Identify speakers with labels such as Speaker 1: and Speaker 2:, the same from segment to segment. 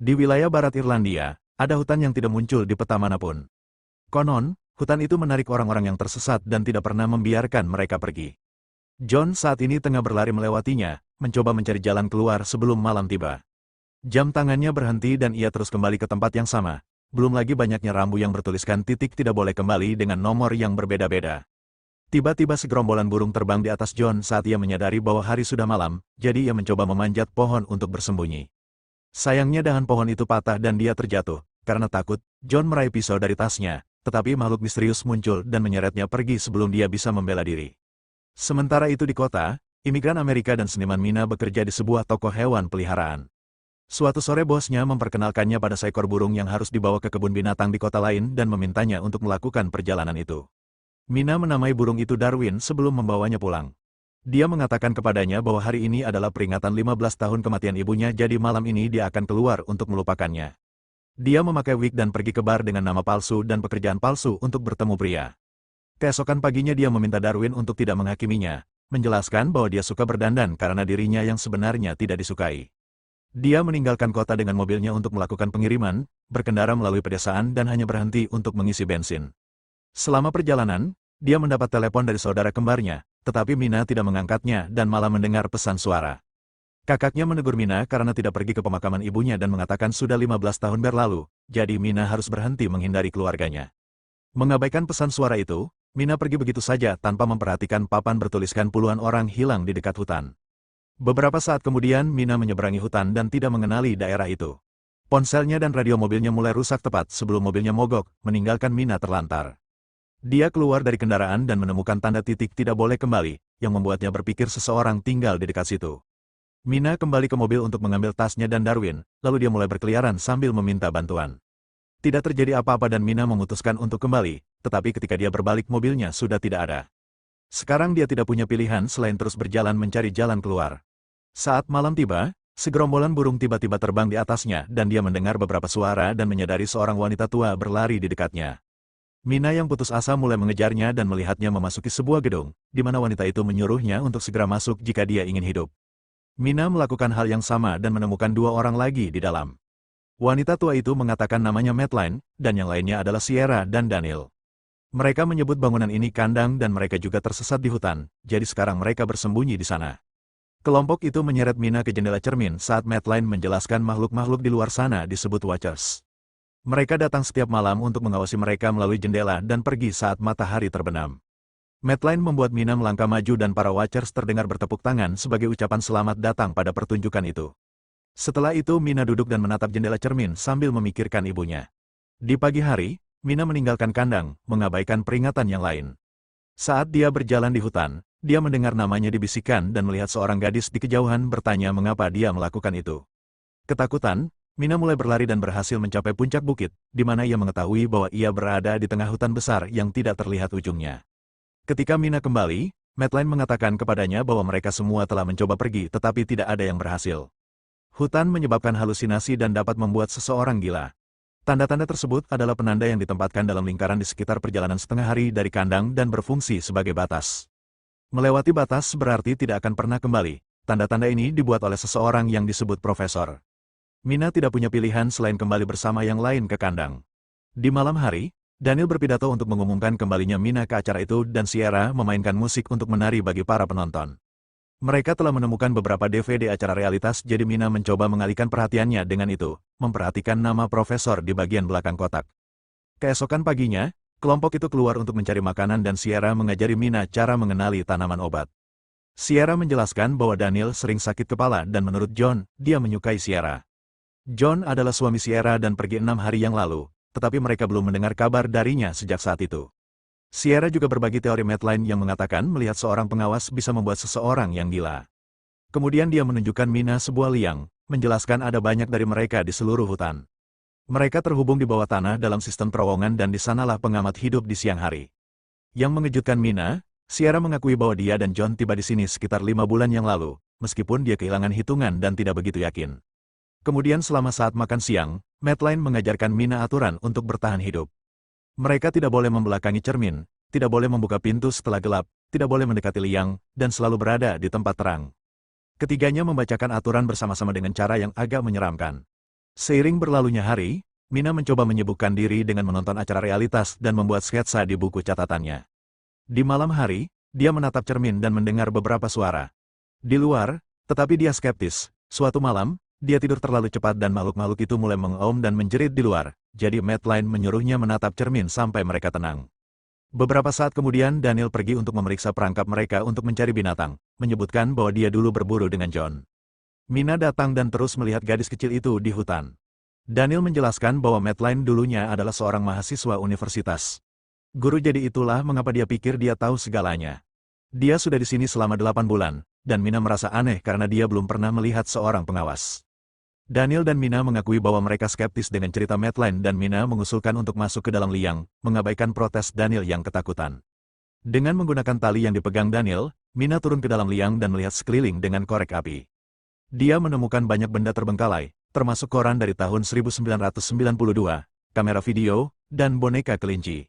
Speaker 1: Di wilayah barat Irlandia, ada hutan yang tidak muncul di peta manapun. Konon, hutan itu menarik orang-orang yang tersesat dan tidak pernah membiarkan mereka pergi. John saat ini tengah berlari melewatinya, mencoba mencari jalan keluar sebelum malam tiba. Jam tangannya berhenti dan ia terus kembali ke tempat yang sama. Belum lagi banyaknya rambu yang bertuliskan titik tidak boleh kembali dengan nomor yang berbeda-beda. Tiba-tiba segerombolan burung terbang di atas John saat ia menyadari bahwa hari sudah malam, jadi ia mencoba memanjat pohon untuk bersembunyi. Sayangnya dahan pohon itu patah dan dia terjatuh. Karena takut, John meraih pisau dari tasnya, tetapi makhluk misterius muncul dan menyeretnya pergi sebelum dia bisa membela diri. Sementara itu di kota, imigran Amerika dan seniman Mina bekerja di sebuah toko hewan peliharaan. Suatu sore bosnya memperkenalkannya pada seekor burung yang harus dibawa ke kebun binatang di kota lain dan memintanya untuk melakukan perjalanan itu. Mina menamai burung itu Darwin sebelum membawanya pulang. Dia mengatakan kepadanya bahwa hari ini adalah peringatan 15 tahun kematian ibunya, jadi malam ini dia akan keluar untuk melupakannya. Dia memakai wig dan pergi ke bar dengan nama palsu dan pekerjaan palsu untuk bertemu pria. Keesokan paginya dia meminta Darwin untuk tidak menghakiminya, menjelaskan bahwa dia suka berdandan karena dirinya yang sebenarnya tidak disukai. Dia meninggalkan kota dengan mobilnya untuk melakukan pengiriman, berkendara melalui pedesaan dan hanya berhenti untuk mengisi bensin. Selama perjalanan, dia mendapat telepon dari saudara kembarnya, tetapi Mina tidak mengangkatnya dan malah mendengar pesan suara. Kakaknya menegur Mina karena tidak pergi ke pemakaman ibunya dan mengatakan sudah 15 tahun berlalu, jadi Mina harus berhenti menghindari keluarganya. Mengabaikan pesan suara itu, Mina pergi begitu saja tanpa memperhatikan papan bertuliskan puluhan orang hilang di dekat hutan. Beberapa saat kemudian Mina menyeberangi hutan dan tidak mengenali daerah itu. Ponselnya dan radio mobilnya mulai rusak tepat sebelum mobilnya mogok, meninggalkan Mina terlantar. Dia keluar dari kendaraan dan menemukan tanda titik tidak boleh kembali, yang membuatnya berpikir seseorang tinggal di dekat situ. Mina kembali ke mobil untuk mengambil tasnya dan Darwin, lalu dia mulai berkeliaran sambil meminta bantuan. Tidak terjadi apa-apa dan Mina memutuskan untuk kembali, tetapi ketika dia berbalik mobilnya sudah tidak ada. Sekarang dia tidak punya pilihan selain terus berjalan mencari jalan keluar. Saat malam tiba, segerombolan burung tiba-tiba terbang di atasnya dan dia mendengar beberapa suara dan menyadari seorang wanita tua berlari di dekatnya. Mina yang putus asa mulai mengejarnya dan melihatnya memasuki sebuah gedung, di mana wanita itu menyuruhnya untuk segera masuk jika dia ingin hidup. Mina melakukan hal yang sama dan menemukan dua orang lagi di dalam. Wanita tua itu mengatakan namanya Madeline, dan yang lainnya adalah Sierra dan Daniel. Mereka menyebut bangunan ini kandang dan mereka juga tersesat di hutan, jadi sekarang mereka bersembunyi di sana. Kelompok itu menyeret Mina ke jendela cermin saat Madeline menjelaskan makhluk-makhluk di luar sana disebut Watchers. Mereka datang setiap malam untuk mengawasi mereka melalui jendela dan pergi saat matahari terbenam. Madeline membuat Mina melangkah maju dan para Watchers terdengar bertepuk tangan sebagai ucapan selamat datang pada pertunjukan itu. Setelah itu Mina duduk dan menatap jendela cermin sambil memikirkan ibunya. Di pagi hari, Mina meninggalkan kandang, mengabaikan peringatan yang lain. Saat dia berjalan di hutan, dia mendengar namanya dibisikkan dan melihat seorang gadis di kejauhan bertanya mengapa dia melakukan itu. Ketakutan, Mina mulai berlari dan berhasil mencapai puncak bukit, di mana ia mengetahui bahwa ia berada di tengah hutan besar yang tidak terlihat ujungnya. Ketika Mina kembali, Madeline mengatakan kepadanya bahwa mereka semua telah mencoba pergi tetapi tidak ada yang berhasil. Hutan menyebabkan halusinasi dan dapat membuat seseorang gila. Tanda-tanda tersebut adalah penanda yang ditempatkan dalam lingkaran di sekitar perjalanan setengah hari dari kandang dan berfungsi sebagai batas. Melewati batas berarti tidak akan pernah kembali. Tanda-tanda ini dibuat oleh seseorang yang disebut profesor. Mina tidak punya pilihan selain kembali bersama yang lain ke kandang. Di malam hari, Daniel berpidato untuk mengumumkan kembalinya Mina ke acara itu dan Sierra memainkan musik untuk menari bagi para penonton. Mereka telah menemukan beberapa DVD acara realitas jadi Mina mencoba mengalihkan perhatiannya dengan itu, memperhatikan nama profesor di bagian belakang kotak. Keesokan paginya, kelompok itu keluar untuk mencari makanan dan Sierra mengajari Mina cara mengenali tanaman obat. Sierra menjelaskan bahwa Daniel sering sakit kepala dan menurut John, dia menyukai Sierra. John adalah suami Sierra dan pergi 6 hari yang lalu, tetapi mereka belum mendengar kabar darinya sejak saat itu. Sierra juga berbagi teori Madeline yang mengatakan melihat seorang pengawas bisa membuat seseorang yang gila. Kemudian dia menunjukkan Mina sebuah liang, menjelaskan ada banyak dari mereka di seluruh hutan. Mereka terhubung di bawah tanah dalam sistem terowongan dan di sanalah pengamat hidup di siang hari. Yang mengejutkan Mina, Sierra mengakui bahwa dia dan John tiba di sini sekitar 5 bulan yang lalu, meskipun dia kehilangan hitungan dan tidak begitu yakin. Kemudian selama saat makan siang, Madeline mengajarkan Mina aturan untuk bertahan hidup. Mereka tidak boleh membelakangi cermin, tidak boleh membuka pintu setelah gelap, tidak boleh mendekati liang, dan selalu berada di tempat terang. Ketiganya membacakan aturan bersama-sama dengan cara yang agak menyeramkan. Seiring berlalunya hari, Mina mencoba menyibukkan diri dengan menonton acara realitas dan membuat sketsa di buku catatannya. Di malam hari, dia menatap cermin dan mendengar beberapa suara. Di luar, tetapi dia skeptis. Suatu malam, dia tidur terlalu cepat dan makhluk-makhluk itu mulai mengaum dan menjerit di luar, jadi Madeline menyuruhnya menatap cermin sampai mereka tenang. Beberapa saat kemudian Daniel pergi untuk memeriksa perangkap mereka untuk mencari binatang, menyebutkan bahwa dia dulu berburu dengan John. Mina datang dan terus melihat gadis kecil itu di hutan. Daniel menjelaskan bahwa Madeline dulunya adalah seorang mahasiswa universitas. Guru jadi itulah mengapa dia pikir dia tahu segalanya. Dia sudah di sini selama 8 bulan, dan Mina merasa aneh karena dia belum pernah melihat seorang pengawas. Daniel dan Mina mengakui bahwa mereka skeptis dengan cerita Madeline dan Mina mengusulkan untuk masuk ke dalam liang, mengabaikan protes Daniel yang ketakutan. Dengan menggunakan tali yang dipegang Daniel, Mina turun ke dalam liang dan melihat sekeliling dengan korek api. Dia menemukan banyak benda terbengkalai, termasuk koran dari tahun 1992, kamera video, dan boneka kelinci.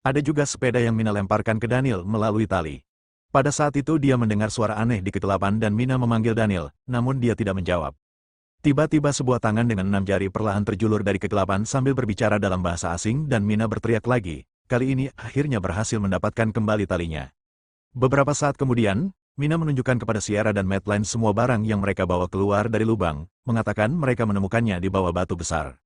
Speaker 1: Ada juga sepeda yang Mina lemparkan ke Daniel melalui tali. Pada saat itu dia mendengar suara aneh di kegelapan dan Mina memanggil Daniel, namun dia tidak menjawab. Tiba-tiba sebuah tangan dengan 6 jari perlahan terjulur dari kegelapan sambil berbicara dalam bahasa asing dan Mina berteriak lagi. Kali ini akhirnya berhasil mendapatkan kembali talinya. Beberapa saat kemudian, Mina menunjukkan kepada Sierra dan Madeline semua barang yang mereka bawa keluar dari lubang, mengatakan mereka menemukannya di bawah batu besar.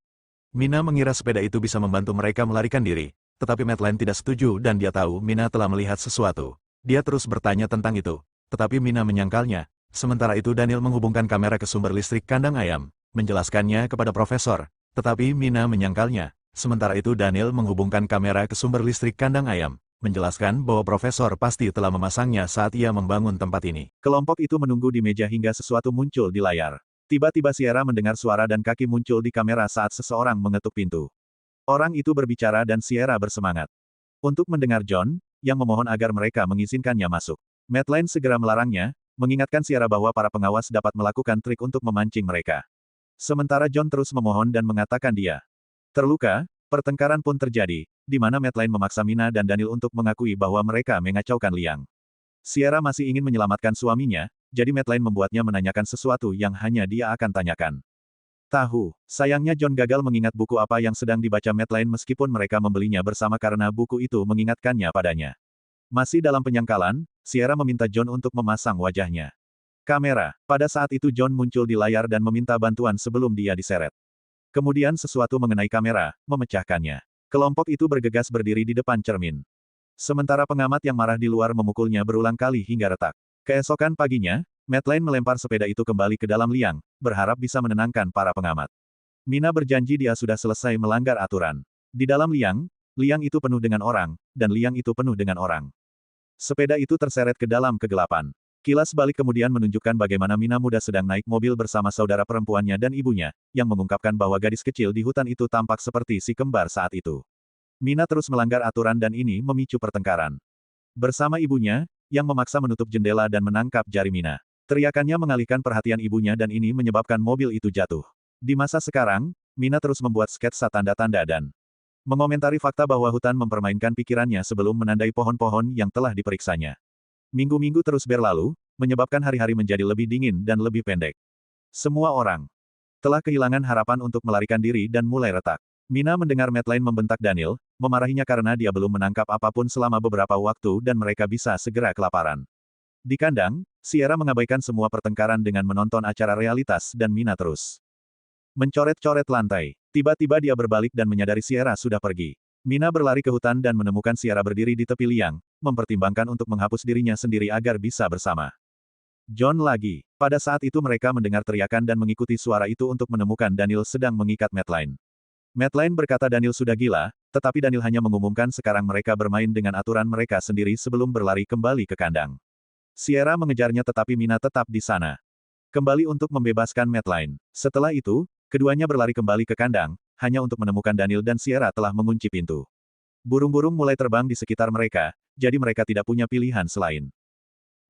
Speaker 1: Mina mengira sepeda itu bisa membantu mereka melarikan diri. Tetapi Madeline tidak setuju dan dia tahu Mina telah melihat sesuatu. Dia terus bertanya tentang itu, tetapi Mina menyangkalnya. Sementara itu Daniel menghubungkan kamera ke sumber listrik kandang ayam, menjelaskannya kepada profesor, tetapi Mina menyangkalnya. Sementara itu Daniel menghubungkan kamera ke sumber listrik kandang ayam, menjelaskan bahwa profesor pasti telah memasangnya saat ia membangun tempat ini. Kelompok itu menunggu di meja hingga sesuatu muncul di layar. Tiba-tiba Sierra mendengar suara dan kaki muncul di kamera saat seseorang mengetuk pintu. Orang itu berbicara dan Sierra bersemangat untuk mendengar John, yang memohon agar mereka mengizinkannya masuk. Madeline segera melarangnya, mengingatkan Sierra bahwa para pengawas dapat melakukan trik untuk memancing mereka. Sementara John terus memohon dan mengatakan dia terluka. Pertengkaran pun terjadi, di mana Madeline memaksa Mina dan Daniel untuk mengakui bahwa mereka mengacaukan liang. Sierra masih ingin menyelamatkan suaminya, jadi Madeline membuatnya menanyakan sesuatu yang hanya dia akan tanyakan. Sayangnya John gagal mengingat buku apa yang sedang dibaca Madeline meskipun mereka membelinya bersama karena buku itu mengingatkannya padanya. Masih dalam penyangkalan, Sierra meminta John untuk memasang wajahnya. Kamera. Pada saat itu John muncul di layar dan meminta bantuan sebelum dia diseret. Kemudian sesuatu mengenai kamera, memecahkannya. Kelompok itu bergegas berdiri di depan cermin. Sementara pengamat yang marah di luar memukulnya berulang kali hingga retak. Keesokan paginya, Madeline melempar sepeda itu kembali ke dalam liang, berharap bisa menenangkan para pengamat. Mina berjanji dia sudah selesai melanggar aturan. Di dalam liang itu penuh dengan orang, dan liang itu penuh dengan orang. Sepeda itu terseret ke dalam kegelapan. Kilas balik kemudian menunjukkan bagaimana Mina muda sedang naik mobil bersama saudara perempuannya dan ibunya, yang mengungkapkan bahwa gadis kecil di hutan itu tampak seperti si kembar saat itu. Mina terus melanggar aturan dan ini memicu pertengkaran. Bersama ibunya, yang memaksa menutup jendela dan menangkap jari Mina. Teriakannya mengalihkan perhatian ibunya dan ini menyebabkan mobil itu jatuh. Di masa sekarang, Mina terus membuat sketsa tanda-tanda dan mengomentari fakta bahwa hutan mempermainkan pikirannya sebelum menandai pohon-pohon yang telah diperiksanya. Minggu-minggu terus berlalu, menyebabkan hari-hari menjadi lebih dingin dan lebih pendek. Semua orang telah kehilangan harapan untuk melarikan diri dan mulai retak. Mina mendengar Madeline membentak Daniel, memarahinya karena dia belum menangkap apapun selama beberapa waktu dan mereka bisa segera kelaparan. Di kandang, Sierra mengabaikan semua pertengkaran dengan menonton acara realitas dan Mina terus mencoret-coret lantai. Tiba-tiba dia berbalik dan menyadari Sierra sudah pergi. Mina berlari ke hutan dan menemukan Sierra berdiri di tepi liang, mempertimbangkan untuk menghapus dirinya sendiri agar bisa bersama John lagi. Pada saat itu mereka mendengar teriakan dan mengikuti suara itu untuk menemukan Daniel sedang mengikat Madeline. Madeline berkata Daniel sudah gila, tetapi Daniel hanya mengumumkan sekarang mereka bermain dengan aturan mereka sendiri sebelum berlari kembali ke kandang. Sierra mengejarnya tetapi Mina tetap di sana. Kembali untuk membebaskan Madeline. Setelah itu, keduanya berlari kembali ke kandang, hanya untuk menemukan Daniel dan Sierra telah mengunci pintu. Burung-burung mulai terbang di sekitar mereka, jadi mereka tidak punya pilihan selain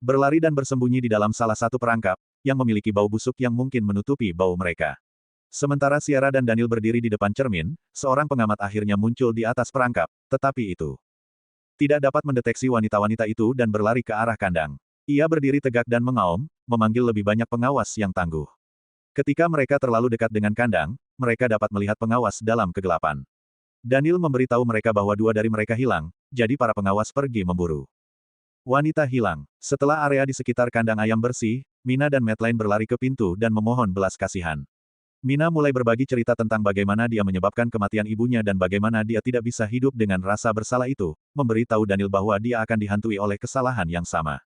Speaker 1: berlari dan bersembunyi di dalam salah satu perangkap, yang memiliki bau busuk yang mungkin menutupi bau mereka. Sementara Sierra dan Daniel berdiri di depan cermin, seorang pengamat akhirnya muncul di atas perangkap, tetapi itu tidak dapat mendeteksi wanita-wanita itu dan berlari ke arah kandang. Ia berdiri tegak dan mengaum, memanggil lebih banyak pengawas yang tangguh. Ketika mereka terlalu dekat dengan kandang, mereka dapat melihat pengawas dalam kegelapan. Daniel memberitahu mereka bahwa dua dari mereka hilang, jadi para pengawas pergi memburu. Wanita hilang. Setelah area di sekitar kandang ayam bersih, Mina dan Madeline berlari ke pintu dan memohon belas kasihan. Mina mulai berbagi cerita tentang bagaimana dia menyebabkan kematian ibunya dan bagaimana dia tidak bisa hidup dengan rasa bersalah itu, memberitahu Daniel bahwa dia akan dihantui oleh kesalahan yang sama.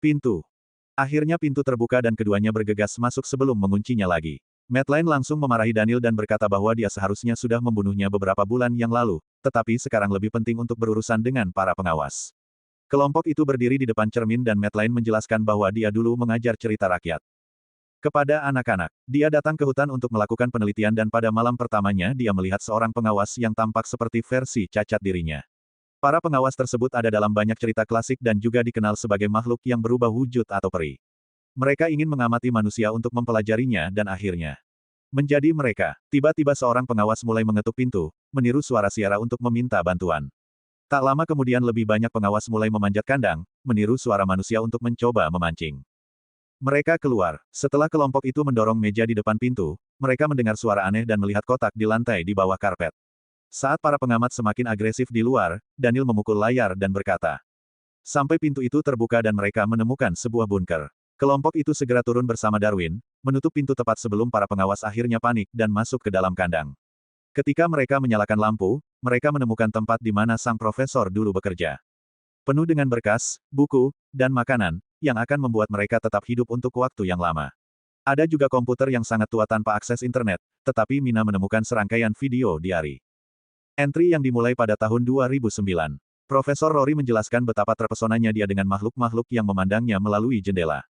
Speaker 1: Pintu. Akhirnya pintu terbuka dan keduanya bergegas masuk sebelum menguncinya lagi. Madeline langsung memarahi Daniel dan berkata bahwa dia seharusnya sudah membunuhnya beberapa bulan yang lalu, tetapi sekarang lebih penting untuk berurusan dengan para pengawas. Kelompok itu berdiri di depan cermin dan Madeline menjelaskan bahwa dia dulu mengajar cerita rakyat. Kepada anak-anak, dia datang ke hutan untuk melakukan penelitian dan pada malam pertamanya dia melihat seorang pengawas yang tampak seperti versi cacat dirinya. Para pengawas tersebut ada dalam banyak cerita klasik dan juga dikenal sebagai makhluk yang berubah wujud atau peri. Mereka ingin mengamati manusia untuk mempelajarinya dan akhirnya menjadi mereka. Tiba-tiba seorang pengawas mulai mengetuk pintu, meniru suara Sierra untuk meminta bantuan. Tak lama kemudian lebih banyak pengawas mulai memanjat kandang, meniru suara manusia untuk mencoba memancing. Mereka keluar. Setelah kelompok itu mendorong meja di depan pintu, mereka mendengar suara aneh dan melihat kotak di lantai di bawah karpet. Saat para pengamat semakin agresif di luar, Daniel memukul layar dan berkata, sampai pintu itu terbuka dan mereka menemukan sebuah bunker. Kelompok itu segera turun bersama Darwin, menutup pintu tepat sebelum para pengawas akhirnya panik dan masuk ke dalam kandang. Ketika mereka menyalakan lampu, mereka menemukan tempat di mana sang profesor dulu bekerja. Penuh dengan berkas, buku, dan makanan, yang akan membuat mereka tetap hidup untuk waktu yang lama. Ada juga komputer yang sangat tua tanpa akses internet, tetapi Mina menemukan serangkaian video diari. Entry yang dimulai pada tahun 2009. Profesor Rory menjelaskan betapa terpesonanya dia dengan makhluk-makhluk yang memandangnya melalui jendela.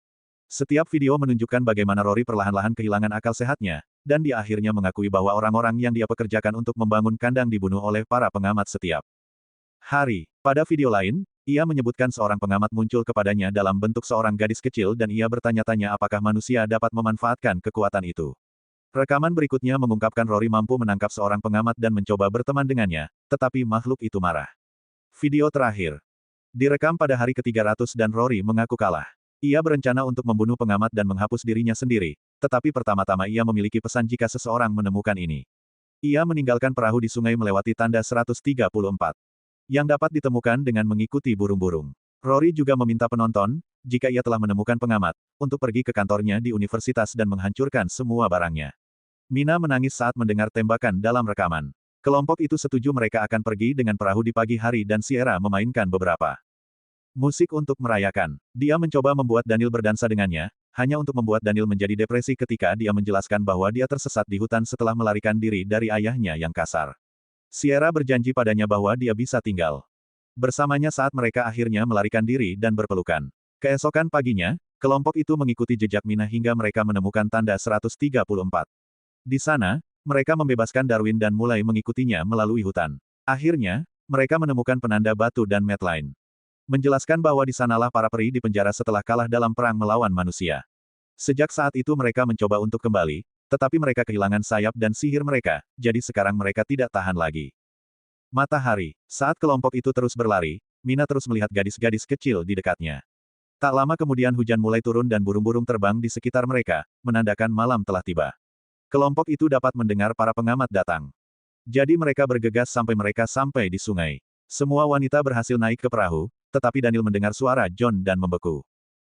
Speaker 1: Setiap video menunjukkan bagaimana Rory perlahan-lahan kehilangan akal sehatnya, dan dia akhirnya mengakui bahwa orang-orang yang dia pekerjakan untuk membangun kandang dibunuh oleh para pengamat setiap hari. Pada video lain, ia menyebutkan seorang pengamat muncul kepadanya dalam bentuk seorang gadis kecil dan ia bertanya-tanya apakah manusia dapat memanfaatkan kekuatan itu. Rekaman berikutnya mengungkapkan Rory mampu menangkap seorang pengamat dan mencoba berteman dengannya, tetapi makhluk itu marah. Video terakhir direkam pada hari ke-300 dan Rory mengaku kalah. Ia berencana untuk membunuh pengamat dan menghapus dirinya sendiri, tetapi pertama-tama ia memiliki pesan jika seseorang menemukan ini. Ia meninggalkan perahu di sungai melewati tanda 134. Yang dapat ditemukan dengan mengikuti burung-burung. Rory juga meminta penonton, jika ia telah menemukan pengamat, untuk pergi ke kantornya di universitas dan menghancurkan semua barangnya. Mina menangis saat mendengar tembakan dalam rekaman. Kelompok itu setuju mereka akan pergi dengan perahu di pagi hari dan Sierra memainkan beberapa musik untuk merayakan. Dia mencoba membuat Daniel berdansa dengannya, hanya untuk membuat Daniel menjadi depresi ketika dia menjelaskan bahwa dia tersesat di hutan setelah melarikan diri dari ayahnya yang kasar. Sierra berjanji padanya bahwa dia bisa tinggal bersamanya saat mereka akhirnya melarikan diri dan berpelukan. Keesokan paginya, kelompok itu mengikuti jejak Mina hingga mereka menemukan tanda 134. Di sana, mereka membebaskan Darwin dan mulai mengikutinya melalui hutan. Akhirnya, mereka menemukan penanda batu dan Madeline. Menjelaskan bahwa di sanalah para peri dipenjara setelah kalah dalam perang melawan manusia. Sejak saat itu mereka mencoba untuk kembali, tetapi mereka kehilangan sayap dan sihir mereka, jadi sekarang mereka tidak tahan lagi. Matahari. Saat kelompok itu terus berlari, Mina terus melihat gadis-gadis kecil di dekatnya. Tak lama kemudian hujan mulai turun dan burung-burung terbang di sekitar mereka, menandakan malam telah tiba. Kelompok itu dapat mendengar para pengamat datang. Jadi mereka bergegas sampai di sungai. Semua wanita berhasil naik ke perahu, tetapi Daniel mendengar suara John dan membeku.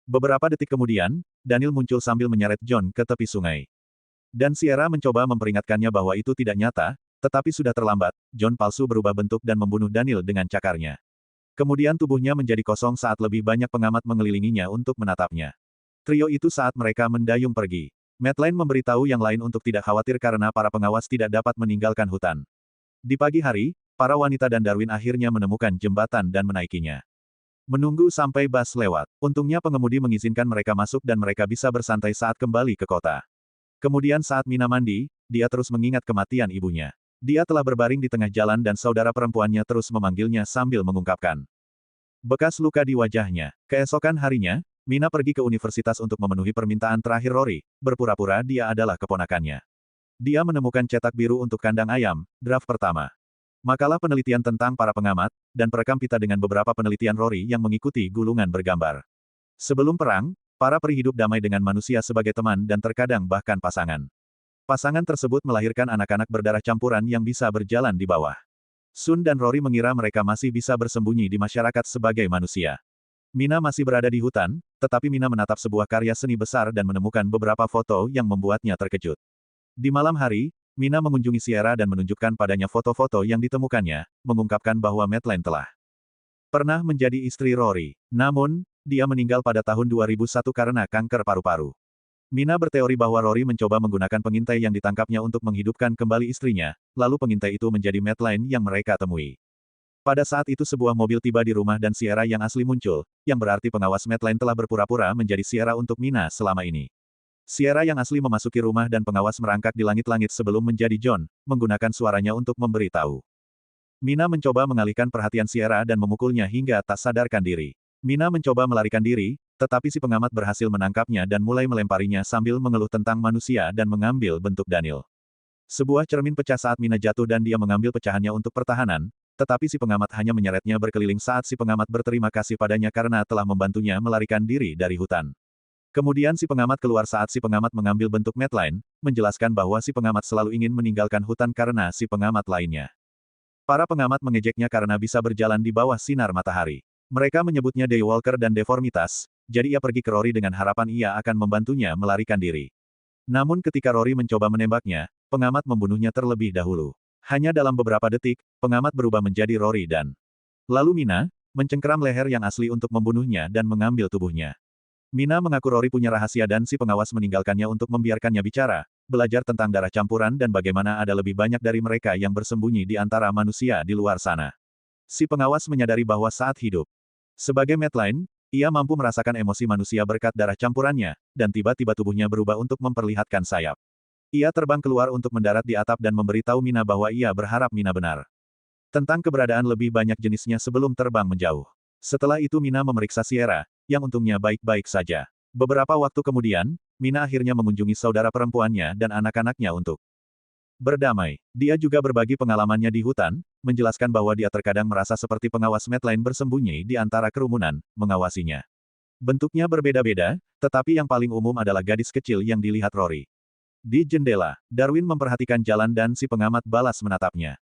Speaker 1: Beberapa detik kemudian, Daniel muncul sambil menyeret John ke tepi sungai. Dan Sierra mencoba memperingatkannya bahwa itu tidak nyata, tetapi sudah terlambat. John palsu berubah bentuk dan membunuh Daniel dengan cakarnya. Kemudian tubuhnya menjadi kosong saat lebih banyak pengamat mengelilinginya untuk menatapnya. Trio itu saat mereka mendayung pergi. Madeline memberitahu yang lain untuk tidak khawatir karena para pengawas tidak dapat meninggalkan hutan. Di pagi hari, para wanita dan Darwin akhirnya menemukan jembatan dan menaikinya. Menunggu sampai bus lewat. Untungnya pengemudi mengizinkan mereka masuk dan mereka bisa bersantai saat kembali ke kota. Kemudian saat Mina mandi, dia terus mengingat kematian ibunya. Dia telah berbaring di tengah jalan dan saudara perempuannya terus memanggilnya sambil mengungkapkan bekas luka di wajahnya. Keesokan harinya, Mina pergi ke universitas untuk memenuhi permintaan terakhir Rory, berpura-pura dia adalah keponakannya. Dia menemukan cetak biru untuk kandang ayam, draft pertama. Makalah penelitian tentang para pengamat, dan perekam pita dengan beberapa penelitian Rory yang mengikuti gulungan bergambar. Sebelum perang, para peri hidup damai dengan manusia sebagai teman dan terkadang bahkan pasangan. Pasangan tersebut melahirkan anak-anak berdarah campuran yang bisa berjalan di bawah. Sun dan Rory mengira mereka masih bisa bersembunyi di masyarakat sebagai manusia. Mina masih berada di hutan, tetapi Mina menatap sebuah karya seni besar dan menemukan beberapa foto yang membuatnya terkejut. Di malam hari, Mina mengunjungi Sierra dan menunjukkan padanya foto-foto yang ditemukannya, mengungkapkan bahwa Madeline telah pernah menjadi istri Rory. Namun, dia meninggal pada tahun 2001 karena kanker paru-paru. Mina berteori bahwa Rory mencoba menggunakan pengintai yang ditangkapnya untuk menghidupkan kembali istrinya, lalu pengintai itu menjadi Madeline yang mereka temui. Pada saat itu sebuah mobil tiba di rumah dan Sierra yang asli muncul, yang berarti pengawas Madeline telah berpura-pura menjadi Sierra untuk Mina selama ini. Sierra yang asli memasuki rumah dan pengawas merangkak di langit-langit sebelum menjadi John, menggunakan suaranya untuk memberi tahu. Mina mencoba mengalihkan perhatian Sierra dan memukulnya hingga tak sadarkan diri. Mina mencoba melarikan diri, tetapi si pengamat berhasil menangkapnya dan mulai melemparinya sambil mengeluh tentang manusia dan mengambil bentuk Daniel. Sebuah cermin pecah saat Mina jatuh dan dia mengambil pecahannya untuk pertahanan, tetapi si pengamat hanya menyeretnya berkeliling saat si pengamat berterima kasih padanya karena telah membantunya melarikan diri dari hutan. Kemudian si pengamat keluar saat si pengamat mengambil bentuk Madeline, menjelaskan bahwa si pengamat selalu ingin meninggalkan hutan karena si pengamat lainnya. Para pengamat mengejeknya karena bisa berjalan di bawah sinar matahari. Mereka menyebutnya Daywalker dan deformitas, jadi ia pergi ke Rory dengan harapan ia akan membantunya melarikan diri. Namun ketika Rory mencoba menembaknya, pengamat membunuhnya terlebih dahulu. Hanya dalam beberapa detik, pengamat berubah menjadi Rory dan lalu Mina, mencengkeram leher yang asli untuk membunuhnya dan mengambil tubuhnya. Mina mengaku Rory punya rahasia dan si pengawas meninggalkannya untuk membiarkannya bicara, belajar tentang darah campuran dan bagaimana ada lebih banyak dari mereka yang bersembunyi di antara manusia di luar sana. Si pengawas menyadari bahwa saat hidup sebagai Madeline, ia mampu merasakan emosi manusia berkat darah campurannya, dan tiba-tiba tubuhnya berubah untuk memperlihatkan sayap. Ia terbang keluar untuk mendarat di atap dan memberitahu Mina bahwa ia berharap Mina benar tentang keberadaan lebih banyak jenisnya sebelum terbang menjauh. Setelah itu Mina memeriksa Sierra, yang untungnya baik-baik saja. Beberapa waktu kemudian, Mina akhirnya mengunjungi saudara perempuannya dan anak-anaknya untuk berdamai. Dia juga berbagi pengalamannya di hutan, menjelaskan bahwa dia terkadang merasa seperti pengawas Madeline bersembunyi di antara kerumunan, mengawasinya. Bentuknya berbeda-beda, tetapi yang paling umum adalah gadis kecil yang dilihat Rory. Di jendela, Darwin memperhatikan jalan dan si pengamat balas menatapnya.